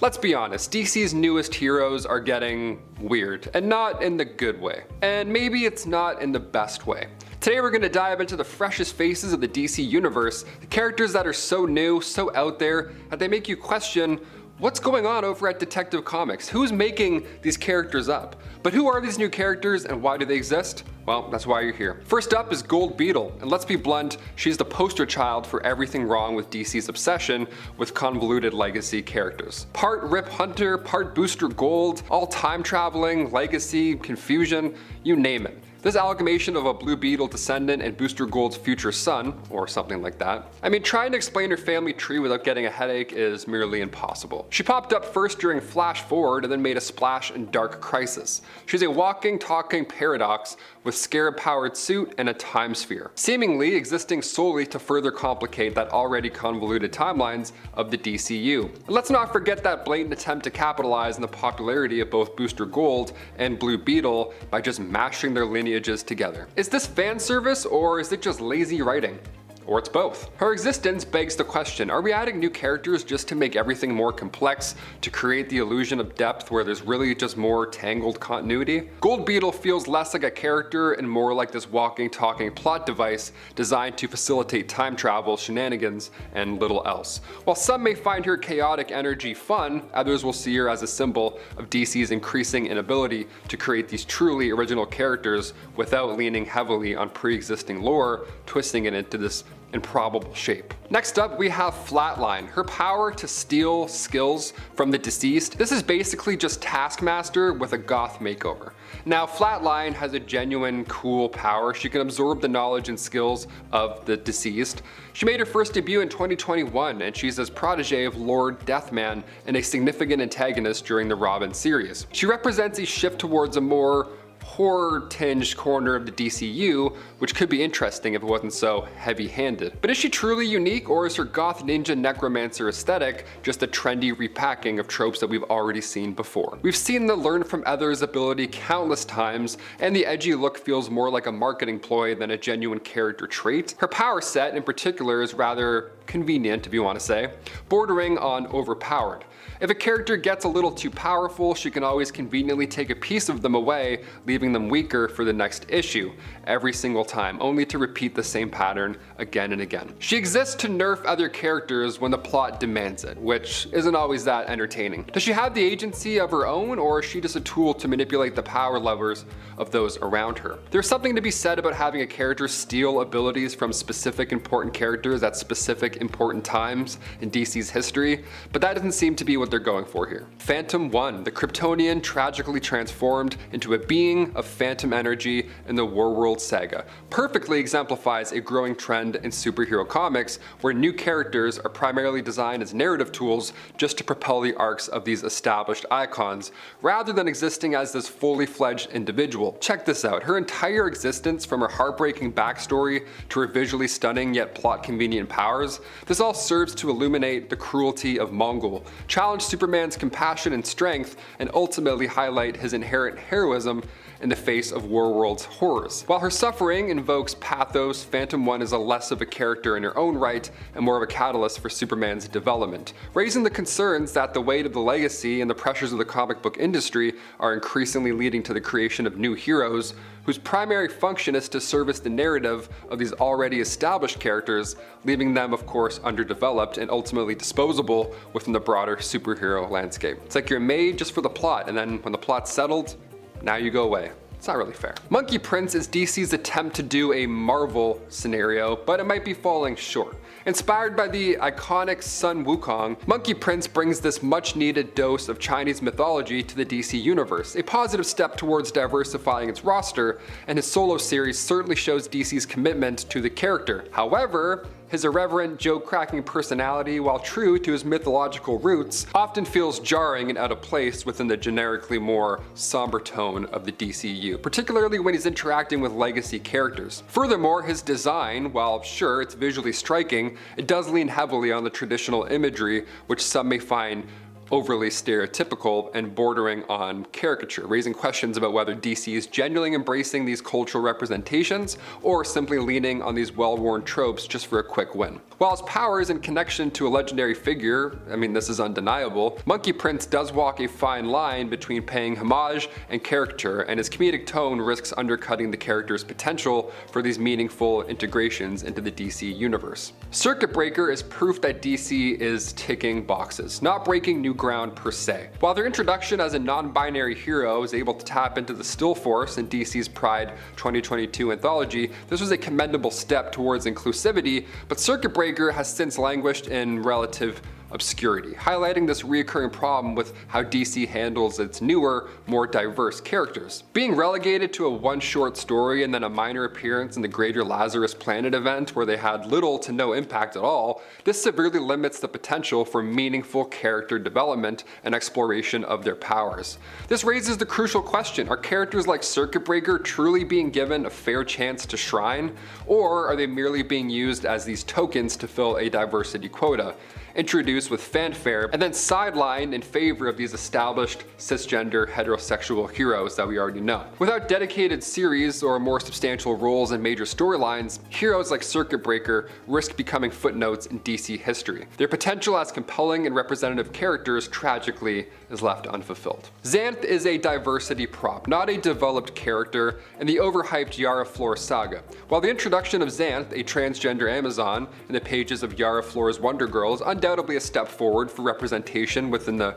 Let's be honest, DC's newest heroes are getting weird, and not in the good way. And maybe it's not in the best way. Today we're going to dive into the freshest faces of the DC universe, the characters that are so new, so out there, that they make you question, what's going on over at Detective Comics? Who's making these characters up? But who are these new characters and why do they exist? Well, that's why you're here. First up is Gold Beetle, and let's be blunt, she's the poster child for everything wrong with DC's obsession with convoluted legacy characters. Part Rip Hunter, part Booster Gold, all time traveling, legacy, confusion, you name it. This amalgamation of a Blue Beetle descendant and Booster Gold's future son, or something like that. I mean, trying to explain her family tree without getting a headache is merely impossible. She popped up first during Flash Forward and then made a splash in Dark Crisis. She's a walking, talking paradox with Scarab-powered suit and a time sphere, seemingly existing solely to further complicate that already convoluted timelines of the DCU. And let's not forget that blatant attempt to capitalize on the popularity of both Booster Gold and Blue Beetle by just mashing their lineages together. Is this fan service or is it just lazy writing? Or it's both. Her existence begs the question, are we adding new characters just to make everything more complex, to create the illusion of depth where there's really just more tangled continuity? Gold Beetle feels less like a character and more like this walking, talking plot device designed to facilitate time travel, shenanigans, and little else. While some may find her chaotic energy fun, others will see her as a symbol of DC's increasing inability to create these truly original characters without leaning heavily on pre-existing lore, twisting it into this improbable shape. Next up, we have Flatline. Her power to steal skills from the deceased. This is basically just Taskmaster with a goth makeover. Now, Flatline has a genuine cool power. She can absorb the knowledge and skills of the deceased. She made her first debut in 2021, and she's a protege of Lord Deathman and a significant antagonist during the Robin series. She represents a shift towards a more horror-tinged corner of the DCU, which could be interesting if it wasn't so heavy-handed. But is she truly unique, or is her goth ninja necromancer aesthetic just a trendy repacking of tropes that we've already seen before? We've seen the learn from others ability countless times, and the edgy look feels more like a marketing ploy than a genuine character trait. Her power set in particular is rather convenient, if you want to say, bordering on overpowered. If a character gets a little too powerful, she can always conveniently take a piece of them away, leaving them weaker for the next issue, every single time, only to repeat the same pattern again and again. She exists to nerf other characters when the plot demands it, which isn't always that entertaining. Does she have the agency of her own, or is she just a tool to manipulate the power levers of those around her? There's something to be said about having a character steal abilities from specific important characters at specific important times in DC's history, but that doesn't seem to be what they're going for here. Phantom One, the Kryptonian tragically transformed into a being of phantom energy in the Warworld saga, perfectly exemplifies a growing trend in superhero comics where new characters are primarily designed as narrative tools just to propel the arcs of these established icons, rather than existing as this fully fledged individual. Check this out, her entire existence, from her heartbreaking backstory to her visually stunning yet plot convenient powers, this all serves to illuminate the cruelty of Mongul, challenge Superman's compassion and strength, and ultimately highlight his inherent heroism in the face of Warworld's horrors. While her suffering invokes pathos, Phantom One is a less of a character in her own right and more of a catalyst for Superman's development, raising the concerns that the weight of the legacy and the pressures of the comic book industry are increasingly leading to the creation of new heroes whose primary function is to service the narrative of these already established characters, leaving them of course underdeveloped and ultimately disposable within the broader superhero landscape. It's like you're made just for the plot, and then when the plot's settled, now you go away. It's not really fair. Monkey Prince is DC's attempt to do a Marvel scenario, but it might be falling short. Inspired by the iconic Sun Wukong, Monkey Prince brings this much needed dose of Chinese mythology to the DC universe, a positive step towards diversifying its roster, and his solo series certainly shows DC's commitment to the character. However, his irreverent, joke-cracking personality, while true to his mythological roots, often feels jarring and out of place within the generically more somber tone of the DCU, particularly when he's interacting with legacy characters. Furthermore, his design, while sure it's visually striking, it does lean heavily on the traditional imagery, which some may find overly stereotypical and bordering on caricature, raising questions about whether DC is genuinely embracing these cultural representations or simply leaning on these well-worn tropes just for a quick win. While his powers in connection to a legendary figure, I mean this is undeniable, Monkey Prince does walk a fine line between paying homage and caricature, and his comedic tone risks undercutting the character's potential for these meaningful integrations into the DC universe. Circuit Breaker is proof that DC is ticking boxes, not breaking new ground per se. While their introduction as a non-binary hero is able to tap into the Still Force in DC's Pride 2022 anthology, this was a commendable step towards inclusivity, but Circuit Breaker has since languished in relative obscurity, highlighting this recurring problem with how DC handles its newer, more diverse characters. Being relegated to a one short story and then a minor appearance in the Greater Lazarus Planet event where they had little to no impact at all, this severely limits the potential for meaningful character development and exploration of their powers. This raises the crucial question, are characters like Circuit Breaker truly being given a fair chance to shine, or are they merely being used as these tokens to fill a diversity quota, introduced with fanfare and then sidelined in favor of these established cisgender heterosexual heroes that we already know? Without dedicated series or more substantial roles in major storylines, heroes like Circuit Breaker risk becoming footnotes in DC history. Their potential as compelling and representative characters tragically is left unfulfilled. Xanth is a diversity prop, not a developed character in the overhyped Yara Flor saga. While the introduction of Xanth, a transgender Amazon, in the pages of Yara Flor's Wonder Girl is undoubtedly a step forward for representation within the,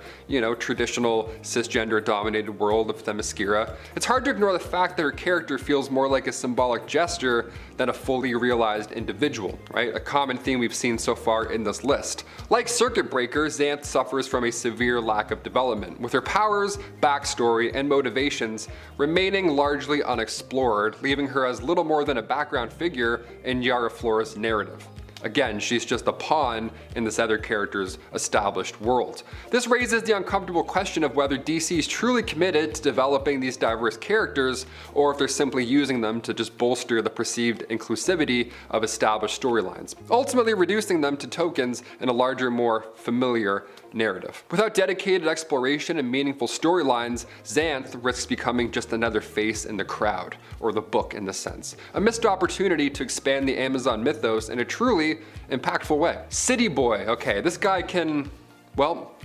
traditional cisgender-dominated world of Themyscira, it's hard to ignore the fact that her character feels more like a symbolic gesture than a fully realized individual, right? A common theme we've seen so far in this list. Like Circuit Breaker, Xanth suffers from a severe lack of development, with her powers, backstory, and motivations remaining largely unexplored, leaving her as little more than a background figure in Yara Flor's narrative. Again, she's just a pawn in this other character's established world. This raises the uncomfortable question of whether DC is truly committed to developing these diverse characters, or if they're simply using them to just bolster the perceived inclusivity of established storylines, ultimately reducing them to tokens in a larger, more familiar narrative. Without dedicated exploration and meaningful storylines, Xanth risks becoming just another face in the crowd, or the book in this sense. A missed opportunity to expand the Amazon mythos in a truly impactful way. City Boy, okay, this guy can,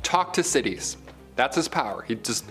talk to cities. That's his power. He just,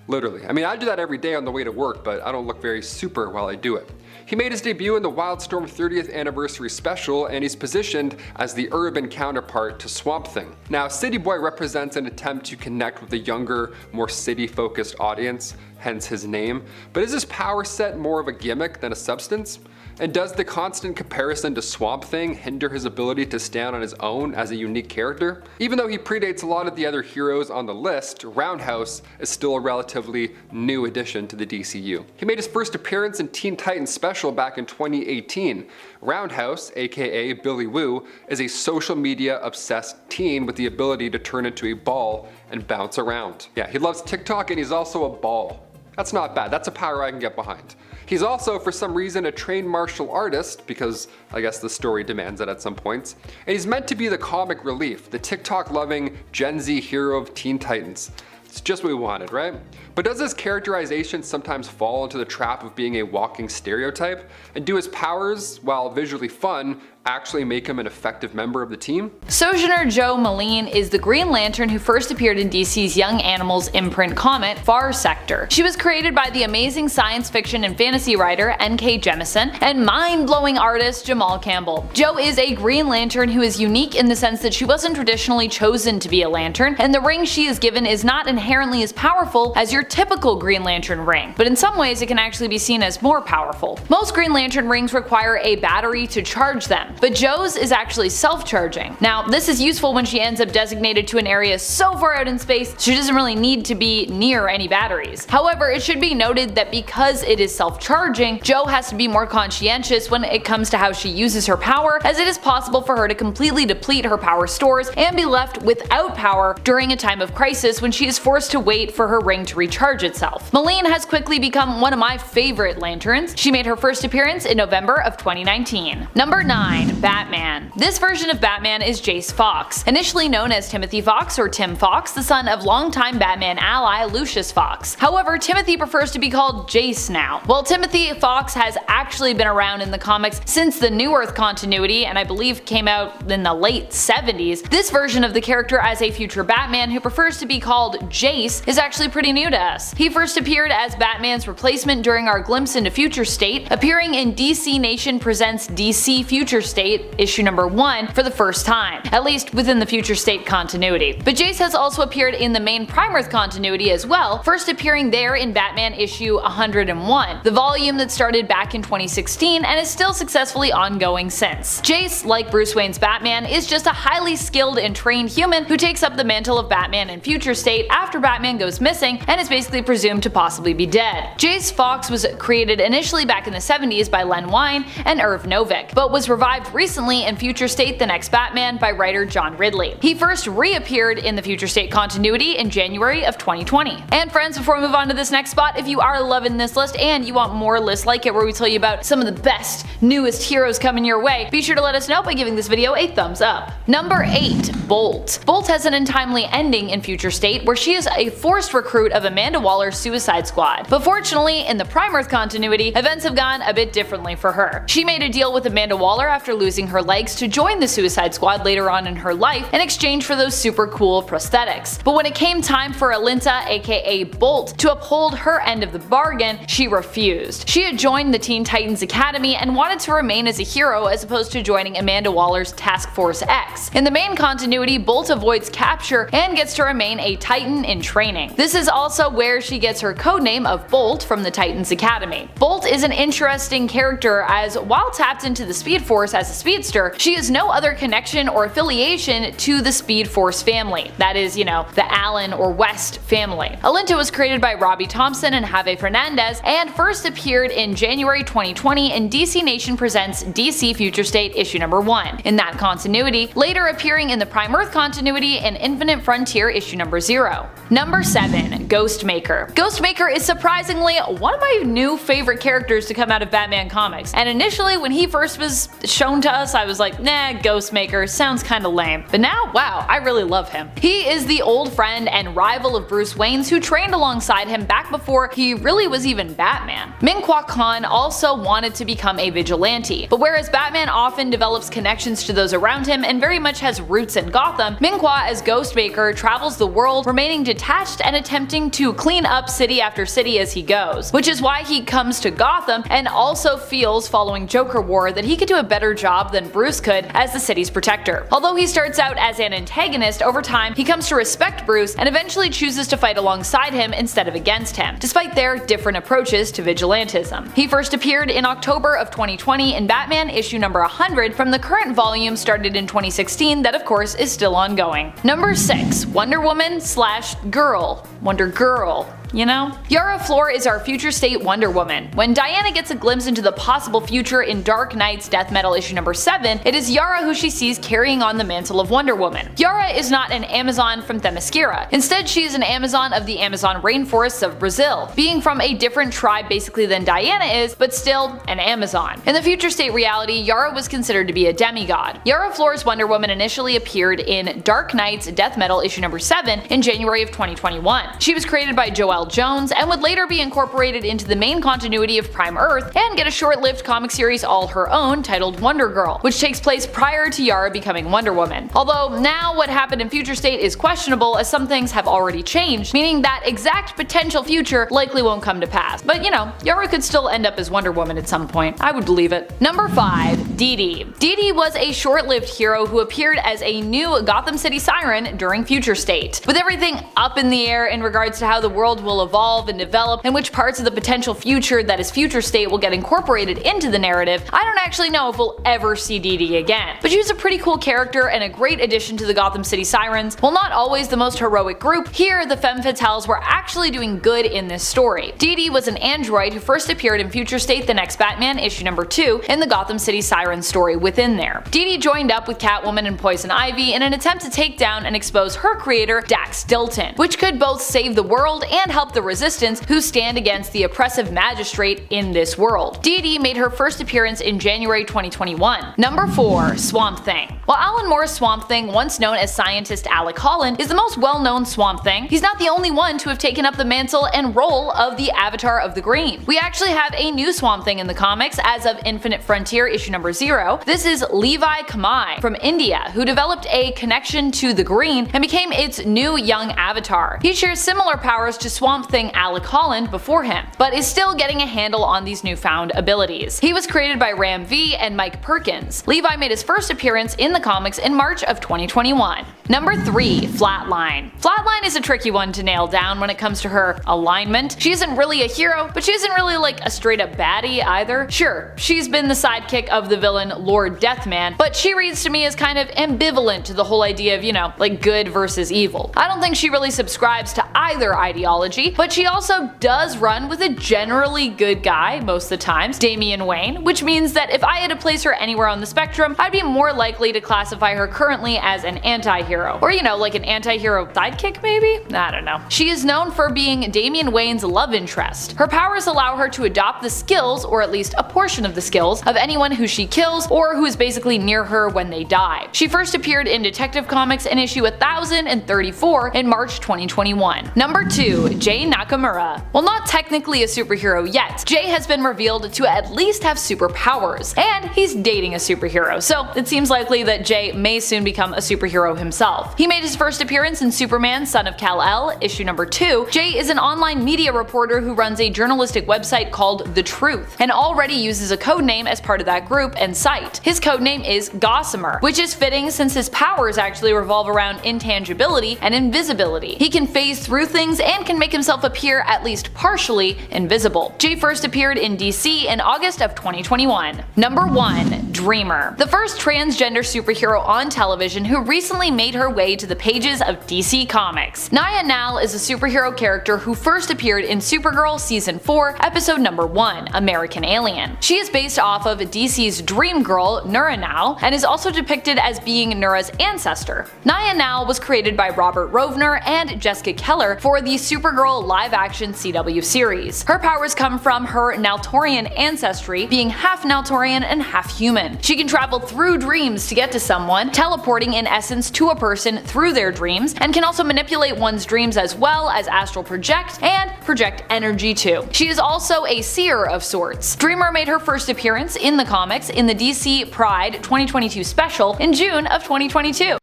literally. I do that every day on the way to work, but I don't look very super while I do it. He made his debut in the Wildstorm 30th Anniversary Special, and he's positioned as the urban counterpart to Swamp Thing. Now, City Boy represents an attempt to connect with a younger, more city-focused audience, hence his name, but is his power set more of a gimmick than a substance? And does the constant comparison to Swamp Thing hinder his ability to stand on his own as a unique character? Even though he predates a lot of the other heroes on the list, Roundhouse is still a relatively new addition to the DCU. He made his first appearance in Teen Titans Special back in 2018. Roundhouse, aka Billy Wu, is a social media obsessed teen with the ability to turn into a ball and bounce around. Yeah, he loves TikTok and he's also a ball. That's not bad, that's a power I can get behind. He's also, for some reason, a trained martial artist, because I guess the story demands it at some points. And he's meant to be the comic relief, the TikTok-loving Gen Z hero of Teen Titans. It's just what we wanted, right? But does his characterization sometimes fall into the trap of being a walking stereotype? And do his powers, while visually fun, actually make him an effective member of the team? Sojourner Jo Malene is the Green Lantern who first appeared in DC's Young Animals imprint comic, Far Sector. She was created by the amazing science fiction and fantasy writer N.K. Jemisin and mind-blowing artist Jamal Campbell. Jo is a Green Lantern who is unique in the sense that she wasn't traditionally chosen to be a lantern, and the ring she is given is not inherently as powerful as your typical Green Lantern ring, but in some ways it can actually be seen as more powerful. Most Green Lantern rings require a battery to charge them, but Jo's is actually self-charging. Now, this is useful when she ends up designated to an area so far out in space she doesn't really need to be near any batteries. However, it should be noted that because it is self-charging, Jo has to be more conscientious when it comes to how she uses her power, as it is possible for her to completely deplete her power stores and be left without power during a time of crisis when she is forced to wait for her ring to recharge itself. Malene has quickly become one of my favorite lanterns. She made her first appearance in November of 2019. Number 9. 9. Batman. This version of Batman is Jace Fox, initially known as Timothy Fox or Tim Fox, the son of longtime Batman ally Lucius Fox. However, Timothy prefers to be called Jace now. While Timothy Fox has actually been around in the comics since the New Earth continuity, and I believe came out in the late 70s, this version of the character as a future Batman who prefers to be called Jace is actually pretty new to us. He first appeared as Batman's replacement during our glimpse into Future State, appearing in DC Nation Presents DC Future State issue number 1 for the first time, at least within the Future State continuity. But Jace has also appeared in the main Prime Earth continuity as well, first appearing there in Batman issue 101, the volume that started back in 2016 and is still successfully ongoing since. Jace, like Bruce Wayne's Batman, is just a highly skilled and trained human who takes up the mantle of Batman in Future State after Batman goes missing and is basically presumed to possibly be dead. Jace Fox was created initially back in the 70s by Len Wein and Irv Novick, but was revived recently in Future State: The Next Batman by writer John Ridley. He first reappeared in the Future State continuity in January of 2020. And friends, before we move on to this next spot, if you are loving this list and you want more lists like it where we tell you about some of the best, newest heroes coming your way, be sure to let us know by giving this video a thumbs up. Number 8. Bolt. Bolt has an untimely ending in Future State where she is a forced recruit of Amanda Waller's Suicide Squad. But fortunately, in the Prime Earth continuity, events have gone a bit differently for her. She made a deal with Amanda Waller after losing her legs to join the Suicide Squad later on in her life in exchange for those super cool prosthetics. But when it came time for Alinta, aka Bolt, to uphold her end of the bargain, she refused. She had joined the Teen Titans Academy and wanted to remain as a hero as opposed to joining Amanda Waller's Task Force X. In the main continuity, Bolt avoids capture and gets to remain a Titan in training. This is also where she gets her codename of Bolt from the Titans Academy. Bolt is an interesting character as while tapped into the Speed Force as a speedster, she has no other connection or affiliation to the Speed Force family. That is, the Allen or West family. Alinta was created by Robbie Thompson and Javier Fernandez and first appeared in January 2020 in DC Nation Presents DC Future State issue number 1. In that continuity, later appearing in the Prime Earth continuity in Infinite Frontier issue number 0. Number 7. Ghostmaker. Ghostmaker is surprisingly one of my new favorite characters to come out of Batman comics, and initially when he first was shown to us I was like, nah, Ghostmaker sounds kinda lame. But now, wow, I really love him. He is the old friend and rival of Bruce Wayne's who trained alongside him back before he really was even Batman. Min-Kwa Khan also wanted to become a vigilante, but whereas Batman often develops connections to those around him and very much has roots in Gotham, Min-Kwa as Ghostmaker travels the world remaining detached and attempting to clean up city after city as he goes, which is why he comes to Gotham and also feels following Joker War that he could do a better job than Bruce could as the city's protector. Although he starts out as an antagonist, over time he comes to respect Bruce and eventually chooses to fight alongside him instead of against him, despite their different approaches to vigilantism. He first appeared in October of 2020 in Batman issue number 100 from the current volume started in 2016 that of course is still ongoing. Number 6. Wonder Woman / Girl. Wonder Girl. Yara Flor is our Future State Wonder Woman. When Diana gets a glimpse into the possible future in Dark Knight's Death Metal issue number 7, it is Yara who she sees carrying on the mantle of Wonder Woman. Yara is not an Amazon from Themyscira. Instead, she is an Amazon of the Amazon rainforests of Brazil, being from a different tribe basically than Diana is, but still an Amazon. In the Future State reality, Yara was considered to be a demigod. Yara Flor's Wonder Woman initially appeared in Dark Knight's Death Metal issue number 7 in January of 2021. She was created by Joelle Jones and would later be incorporated into the main continuity of Prime Earth and get a short-lived comic series all her own titled Wonder Girl, which takes place prior to Yara becoming Wonder Woman. Although now what happened in Future State is questionable as some things have already changed, meaning that exact potential future likely won't come to pass. But Yara could still end up as Wonder Woman at some point. I would believe it. Number 5. Dee Dee. Dee Dee was a short-lived hero who appeared as a new Gotham City Siren during Future State. With everything up in the air in regards to how the world will evolve and develop and which parts of the potential future that is Future State will get incorporated into the narrative, I don't actually know if we'll ever see Dee Dee again. But she was a pretty cool character and a great addition to the Gotham City Sirens. While not always the most heroic group, here the Femme Fatales were actually doing good in this story. Dee Dee was an android who first appeared in Future State: The Next Batman issue number 2 in the Gotham City Sirens story within there. Dee Dee joined up with Catwoman and Poison Ivy in an attempt to take down and expose her creator, Dax Dilton, which could both save the world and help the Resistance who stand against the oppressive magistrate in this world. Dee made her first appearance in January 2021. Number 4. Swamp Thing. While Alan Moore's Swamp Thing, once known as scientist Alec Holland, is the most well-known Swamp Thing, he's not the only one to have taken up the mantle and role of the Avatar of the Green. We actually have a new Swamp Thing in the comics as of Infinite Frontier issue number 0. This is Levi Kamai from India, who developed a connection to the Green and became its new young Avatar. He shares similar powers to Swamp Thing Alec Holland before him, but is still getting a handle on these newfound abilities. He was created by Ram V and Mike Perkins. Levi made his first appearance in the comics in March of 2021. Number 3. Flatline. Flatline is a tricky one to nail down when it comes to her alignment. She isn't really a hero, but she isn't really like a straight up baddie either. Sure, she's been the sidekick of the villain Lord Deathman, but she reads to me as kind of ambivalent to the whole idea of, you know, like good versus evil. I don't think she really subscribes to either ideology, but she also does run with a generally good guy most of the times, Damian Wayne, which means that if I had to place her anywhere on the spectrum, I'd be more likely to classify her currently as an anti-hero. Or, you know, like an anti-hero sidekick maybe? I don't know. She is known for being Damian Wayne's love interest. Her powers allow her to adopt the skills, or at least a portion of the skills, of anyone who she kills or who is basically near her when they die. She first appeared in Detective Comics in issue 1034 in March 2021. Number 2. Jay Nakamura. While not technically a superhero yet, Jay has been revealed to at least have superpowers, and he's dating a superhero, so it seems likely that Jay may soon become a superhero himself. He made his first appearance in Superman Son of Kal-El, issue number 2. Jay is an online media reporter who runs a journalistic website called The Truth, and already uses a codename as part of that group and site. His codename is Gossamer, which is fitting since his powers actually revolve around intangibility and invisibility. He can phase through things and can make himself appear at least partially invisible. Jay first appeared in DC in August of 2021. Number 1. Dreamer. The first transgender superhero on television who recently made her way to the pages of DC Comics. Naya Nal is a superhero character who first appeared in Supergirl Season 4, Episode number 1, American Alien. She is based off of DC's Dream Girl, Nura Nal, and is also depicted as being Nura's ancestor. Naya Nal was created by Robert Rovner and Jessica Keller for the Supergirl live-action CW series. Her powers come from her Naltorian ancestry, being half Naltorian and half human. She can travel through dreams to get to someone, teleporting in essence to a person through their dreams, and can also manipulate one's dreams as well as astral project and project energy too. She is also a seer of sorts. Dreamer made her first appearance in the comics in the DC Pride 2022 special in June of 2022.